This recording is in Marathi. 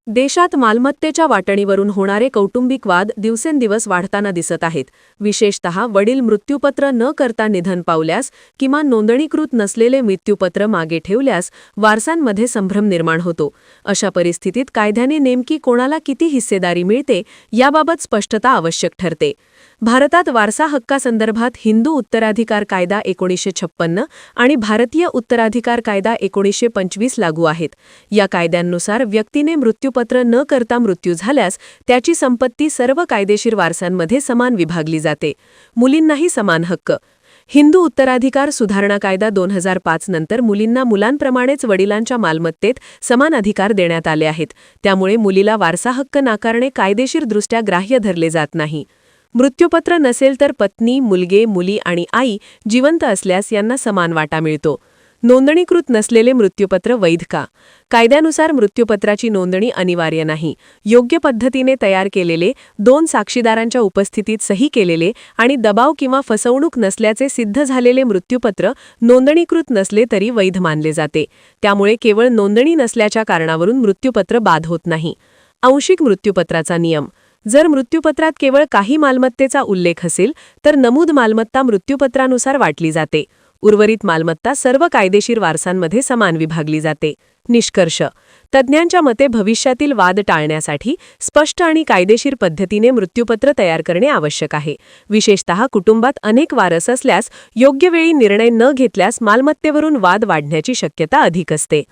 देशात मालमत्तेच्या वाटणीवरून होणारे कौटुंबिक वाद दिवसेंदिवस वाढताना दिसत आहेत. विशेषतः वडील मृत्यूपत्र न करता निधन पावल्यास किंवा नोंदणीकृत नसलेले मृत्यूपत्र मागे ठेवल्यास वारसांमध्ये संभ्रम निर्माण होतो. अशा परिस्थितीत कायद्याने नेमकी कोणाला किती हिस्सेदारी मिळते याबाबत स्पष्टता आवश्यक ठरते. भारतात वारसा हक्कासंदर्भात हिंदू उत्तराधिकार कायदा 1956 आणि भारतीय उत्तराधिकार कायदा 1925 लागू आहेत. या कायद्यांनुसार व्यक्तीने मृत्यूपत्र न करता मृत्यू झाल्यास त्याची संपत्ती सर्व कायदेशीर वारसांमध्ये समान विभागली जाते. मुलींनाही समान हक्क. हिंदू उत्तराधिकार सुधारणा कायदा 2005 नंतर मुलींना मुलांप्रमाणेच वडिलांच्या मालमत्तेत समान अधिकार देण्यात आले आहेत. त्यामुळे मुलीला वारसा हक्क नाकारणे कायदेशीरदृष्ट्या ग्राह्य धरले जात नाही. मृत्यूपत्र नसेल तर पत्नी, मुलगे, मुली आणि आई जिवंत असल्यास यांना समान वाटा मिळतो. नोंदणीकृत नसलेले मृत्यूपत्र वैध का? कायद्यानुसार मृत्यूपत्राची नोंदणी अनिवार्य नाही. योग्य पद्धतीने तयार केलेले, 2 साक्षीदारांच्या उपस्थितीत सही केलेले आणि दबाव किंवा फसवणूक नसल्याचे सिद्ध झालेले मृत्यूपत्र नोंदणीकृत नसले तरी वैध मानले जाते. त्यामुळे केवळ नोंदणी नसल्याच्या कारणावरून मृत्यूपत्र बाद होत नाही. आंशिक मृत्यूपत्राचा नियम. जर मृत्यूपत्रात केवळ काही मालमत्तेचा उल्लेख असेल तर नमूद मालमत्ता मृत्यूपत्रानुसार वाटली जाते. उर्वरित मालमत्ता सर्व कायदेशीर वारसांमध्ये समान विभागली जाते. निष्कर्ष. तज्ज्ञांच्या मते भविष्यातील वाद टाळण्यासाठी स्पष्ट आणि कायदेशीर पद्धतीने मृत्यूपत्र तयार करणे आवश्यक आहे. विशेषतः कुटुंबात अनेक वारस असल्यास योग्य वेळी निर्णय न घेतल्यास मालमत्तेवरून वाद वाढण्याची शक्यता अधिक असते.